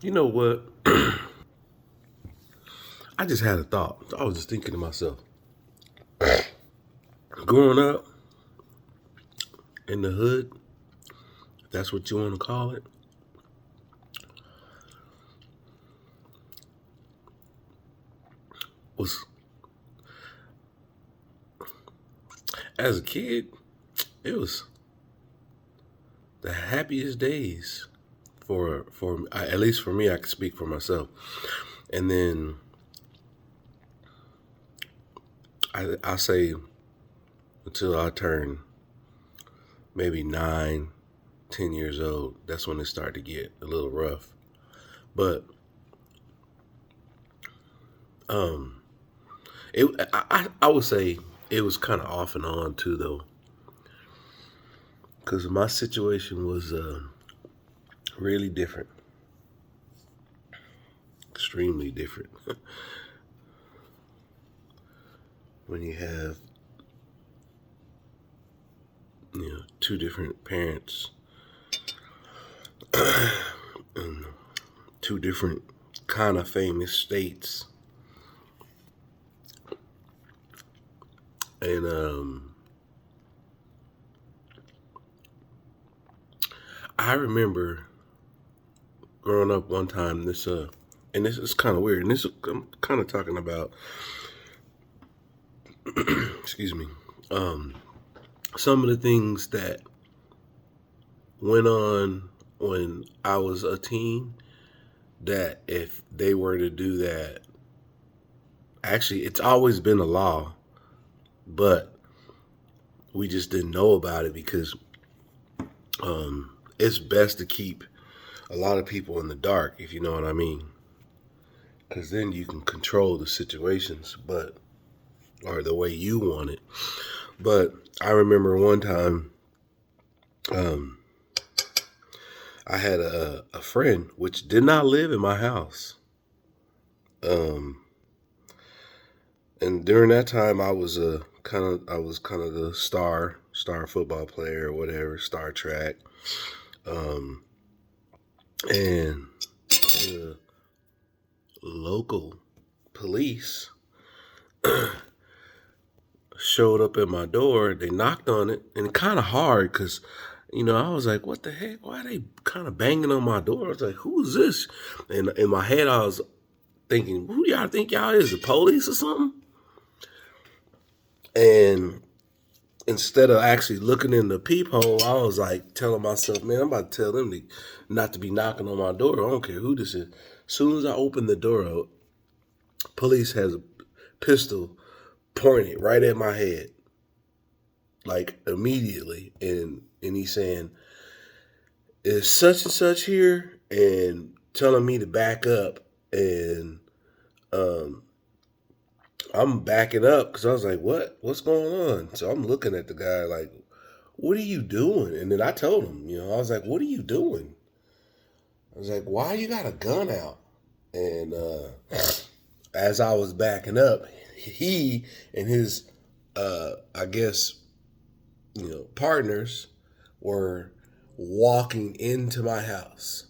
You know what? I just had a thought. I was just thinking to myself, growing up in the hood, if that's what you want to call it, was as a kid, it was the happiest days for at least for me. I can speak for myself. And then I say until I turn maybe 9, 10 years old, that's when it started to get a little rough. But um, I would say it was kind of off and on too, though, because my situation was really different, extremely different. When you have two different parents and two different kind of famous states, and I remember growing up one time. And this is kind of weird. And this I'm kind of talking about. Excuse me. Um, some of the things that went on when I was a teen. That if they were to do that, actually, it's always been a law, but we just didn't know about it because it's best to keep a lot of people in the dark, if you know what I mean. Because then you can control the situations, or the way you want it. But I remember one time, um, I had a friend which did not live in my house. Um, and during that time, I was kind of the star football player or whatever, star track. Um, and the local police showed up at my door. They knocked on it, and kind of hard because, I was like, "What the heck? Why are they kind of banging on my door?" I was like, "Who is this?" And in my head, I was thinking, "Who y'all think y'all is? The police or something?" And instead of actually looking in the peephole, I was like telling myself, "Man, I'm about to tell them not to be knocking on my door. I don't care who this is." As soon as I opened the door up, police has a pistol pointed right at my head, like immediately, and he's saying, "Is such and such here?" and telling me to back up, and um, I'm backing up because I was like, What's going on?" So I'm looking at the guy like, "What are you doing?" And then I told him, I was like, "What are you doing?" I was like, "Why you got a gun out?" And as I was backing up, he and his, I guess, partners were walking into my house.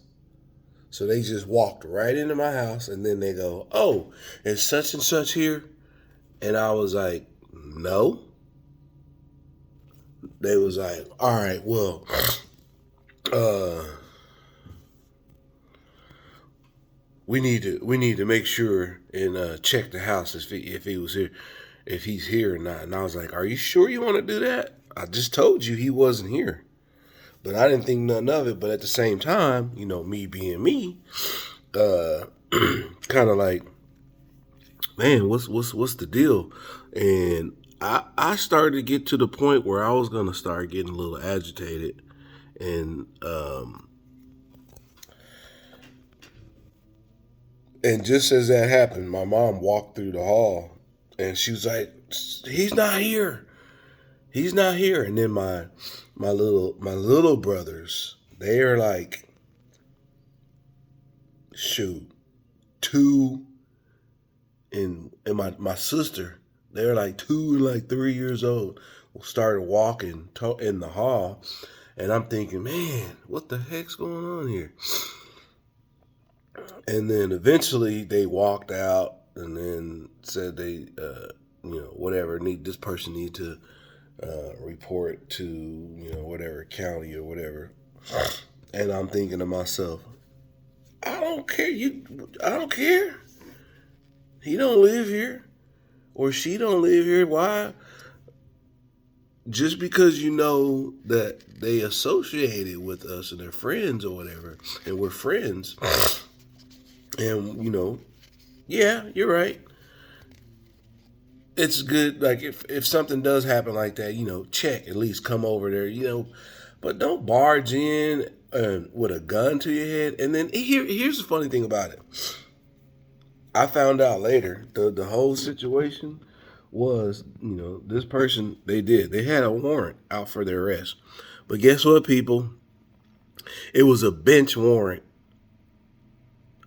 So they just walked right into my house, and then they go, "Oh, is such and such here?" And I was like, "No." They was like, "All right, well, uh, we need to make sure and check the house if he was here, if he's here or not." And I was like, "Are you sure you want to do that? I just told you he wasn't here." But I didn't think nothing of it. But at the same time, me being me, uh, kind of like, "Man, what's the deal?" And I started to get to the point where I was gonna start getting a little agitated, and just as that happened, my mom walked through the hall, and she was like, "He's not here. He's not here." And then my little brothers, they are like, shoot, two, and my sister, they're like 2 and like 3 years old, started walking in the hall, and I'm thinking, man, what the heck's going on here? And then eventually they walked out and then said they, whatever, this person need to report to, whatever county or whatever. And I'm thinking to myself, I don't care. I don't care. He don't live here or she don't live here. Why? Just because you know that they associated with us and they're friends or whatever, and we're friends, and yeah, you're right. It's good. Like if something does happen like that, check, at least come over there, but don't barge in with a gun to your head. And then here's the funny thing about it. I found out later the whole situation was, this person, they had a warrant out for their arrest. But guess what, people? It was a bench warrant.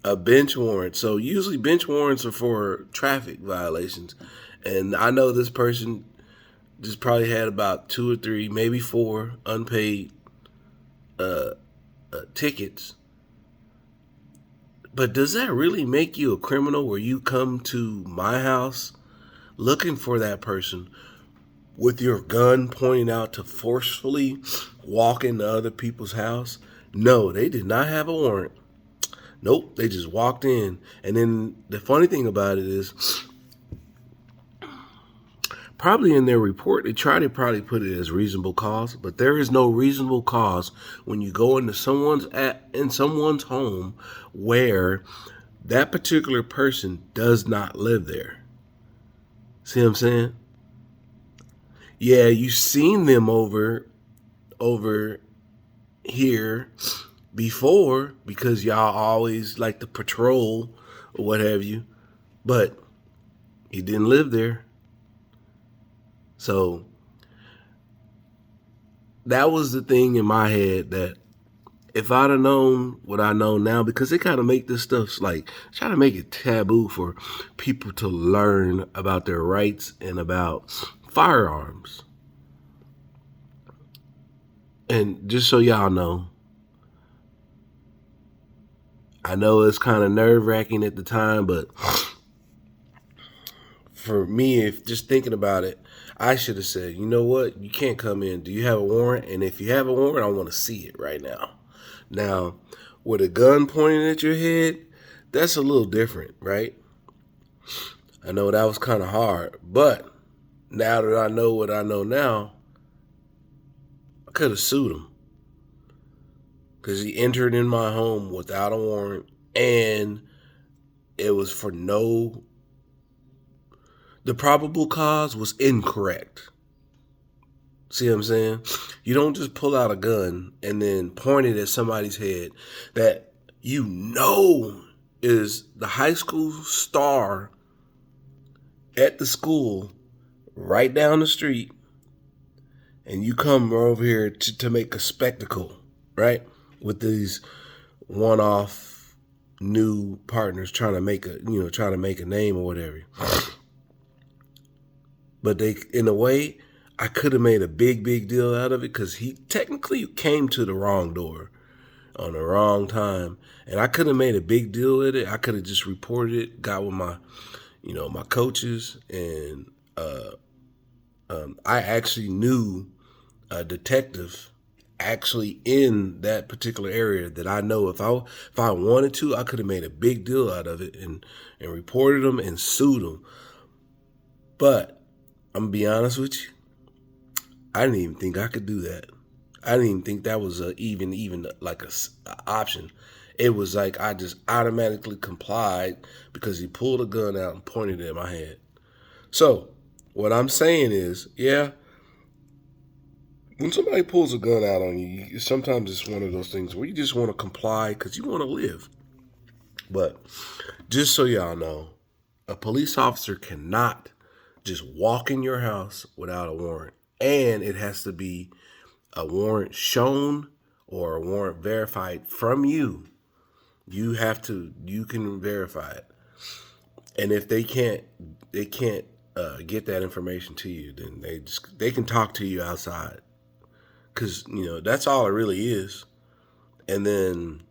A bench warrant. So usually bench warrants are for traffic violations. And I know this person just probably had about 2 or 3, maybe 4 unpaid tickets. But does that really make you a criminal where you come to my house looking for that person with your gun pointing out to forcefully walk into other people's house? No, they did not have a warrant. Nope, they just walked in. And then the funny thing about it is, probably in their report, they try to probably put it as reasonable cause, but there is no reasonable cause when you go into someone's home where that particular person does not live there. See what I'm saying? Yeah, you've seen them over here before because y'all always like to patrol or what have you, but he didn't live there. So that was the thing in my head, that if I'd have known what I know now, because they kind of make this stuff like try to make it taboo for people to learn about their rights and about firearms. And just so y'all know, I know it's kind of nerve-wracking at the time, but for me, if just thinking about it, I should have said, you know what? You can't come in. Do you have a warrant? And if you have a warrant, I want to see it right now. Now, with a gun pointing at your head, that's a little different, right? I know that was kind of hard, but now that I know what I know now, I could have sued him because he entered in my home without a warrant, and it was for no. The probable cause was incorrect. See what I'm saying? You don't just pull out a gun and then point it at somebody's head that you know is the high school star at the school right down the street, and you come over here to make a spectacle, right? With these one-off new partners trying to make a name or whatever. But they, in a way, I could have made a big deal out of it because he technically came to the wrong door on the wrong time. And I could have made a big deal with it. I could have just reported it, got with my coaches, and I actually knew a detective actually in that particular area that I know if I wanted to, I could have made a big deal out of it and reported them and sued them. But I'm gonna be honest with you, I didn't even think I could do that. I didn't even think that was even like a option. It was like I just automatically complied because he pulled a gun out and pointed it at my head. So what I'm saying is, yeah, when somebody pulls a gun out on you, sometimes it's one of those things where you just want to comply because you want to live. But just so y'all know, a police officer cannot just walk in your house without a warrant. And it has to be a warrant shown or a warrant verified from you. You can verify it. And if they can't get that information to you, then they can talk to you outside. Because, that's all it really is. And then,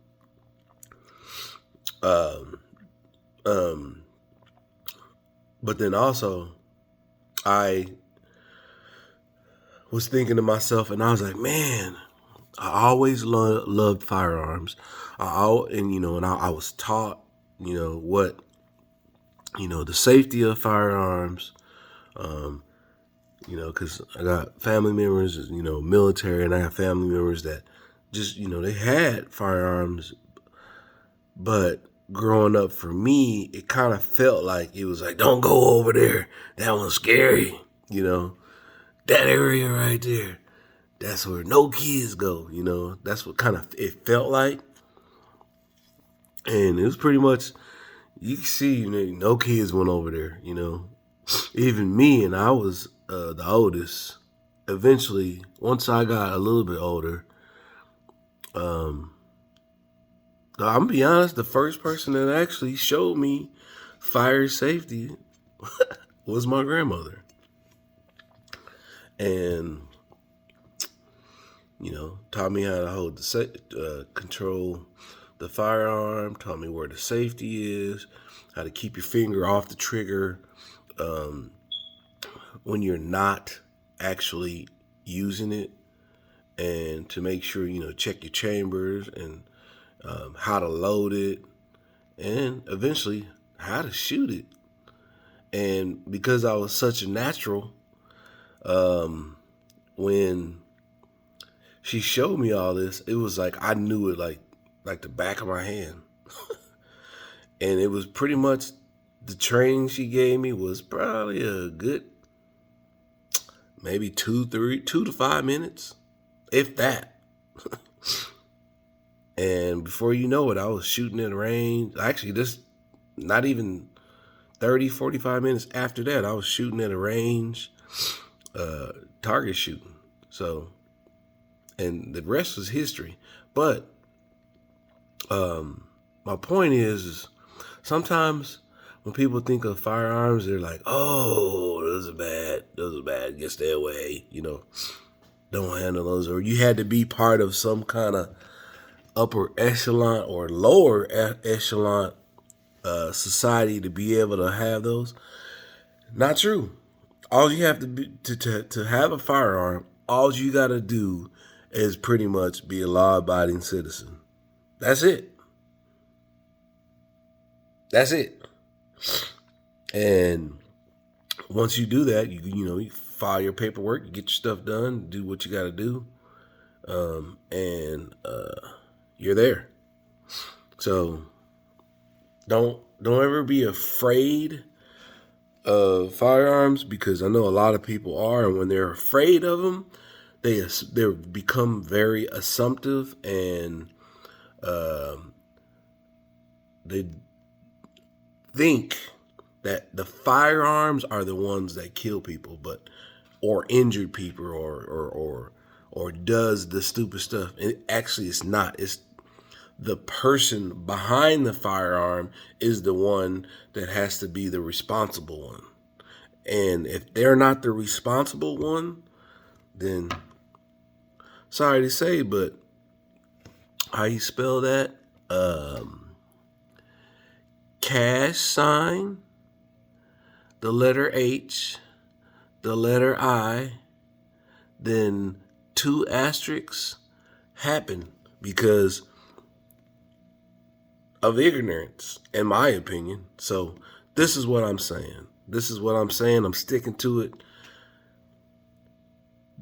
But then also, I was thinking to myself, and I was like, man, I always loved firearms. I was taught, what, the safety of firearms. Because I got family members, military, and I have family members that just, they had firearms. But growing up for me, it kind of felt like it was like, don't go over there. That one's scary. That area right there. That's where no kids go. That's what kind of it felt like. And it was pretty much, you can see, no kids went over there, Even me, and I was the oldest. Eventually, once I got a little bit older, I'm gonna be honest, the first person that actually showed me fire safety was my grandmother. And, taught me how to hold control the firearm, taught me where the safety is, how to keep your finger off the trigger when you're not actually using it, and to make sure, check your chambers, and how to load it, and eventually how to shoot it. And because I was such a natural, when she showed me all this, it was like I knew it like the back of my hand. And it was pretty much, the training she gave me was probably a good maybe 2 to 5 minutes, if that. And before you know it, I was shooting at a range. Actually, this not even 30, 45 minutes after that, I was shooting at a range, target shooting. So, and the rest was history. But my point is sometimes when people think of firearms, they're like, oh, those are bad, get stay away, don't handle those. Or you had to be part of some kind of upper echelon or lower echelon society to be able to have those. Not true. All you have to be to have a firearm, all you got to do is pretty much be a law-abiding citizen. That's it. That's it. And once you do that, you file your paperwork, you get your stuff done, do what you got to do, and you're there. So don't ever be afraid of firearms, because I know a lot of people are, and when they're afraid of them, they become very assumptive, and they think that the firearms are the ones that kill people, or injured people, or does the stupid stuff. And actually, it's not. It's the person behind the firearm is the one that has to be the responsible one. And if they're not the responsible one, then sorry to say, but how you spell that? Cash sign, the letter H, the letter I, then 2 asterisks happen because of ignorance, in my opinion. So this is what I'm saying. I'm sticking to it.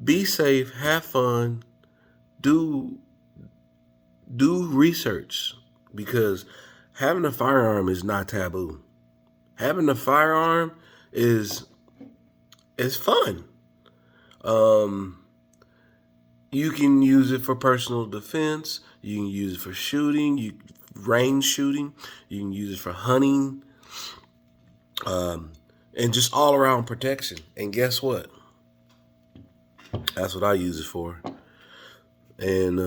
Be safe, have fun, do research, because having a firearm is not taboo. Having a firearm is fun. You can use it for personal defense. You can use it for shooting, range shooting. You can use it for hunting, and just all around protection. And guess what? That's what I use it for. And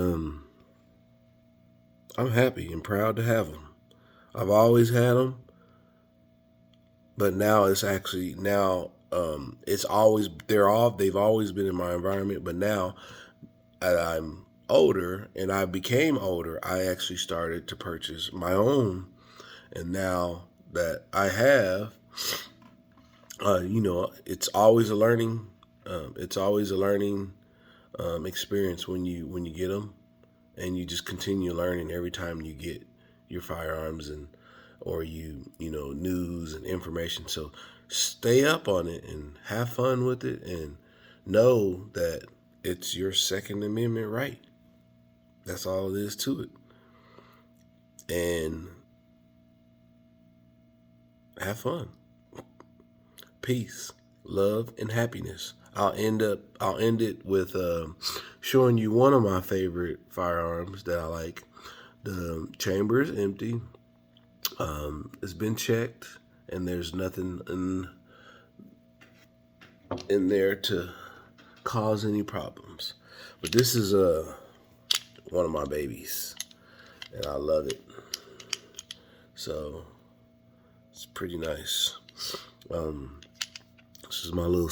I'm happy and proud to have them. I've always had them, but now it's actually they've always been in my environment. But now that I'm older and I became older, I actually started to purchase my own, and now that I have, it's always a learning. It's always a learning experience when you get them, and you just continue learning every time you get your firearms or news and information. So stay up on it and have fun with it, and know that it's your Second Amendment right. That's all it is to it. And have fun. Peace, love, and happiness. I'll end it with showing you one of my favorite firearms that I like. The chamber is empty. It's been checked, and there's nothing in there to cause any problems. But this is one of my babies, and I love it. So it's pretty nice. This is my little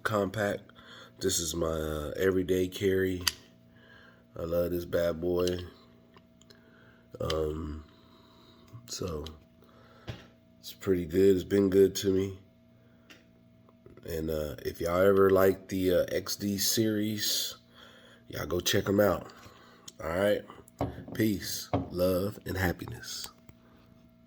compact. This is my everyday carry. I love this bad boy. So it's pretty good. It's been good to me. And if y'all ever like the XD series, y'all go check them out. All right. Peace, love, and happiness.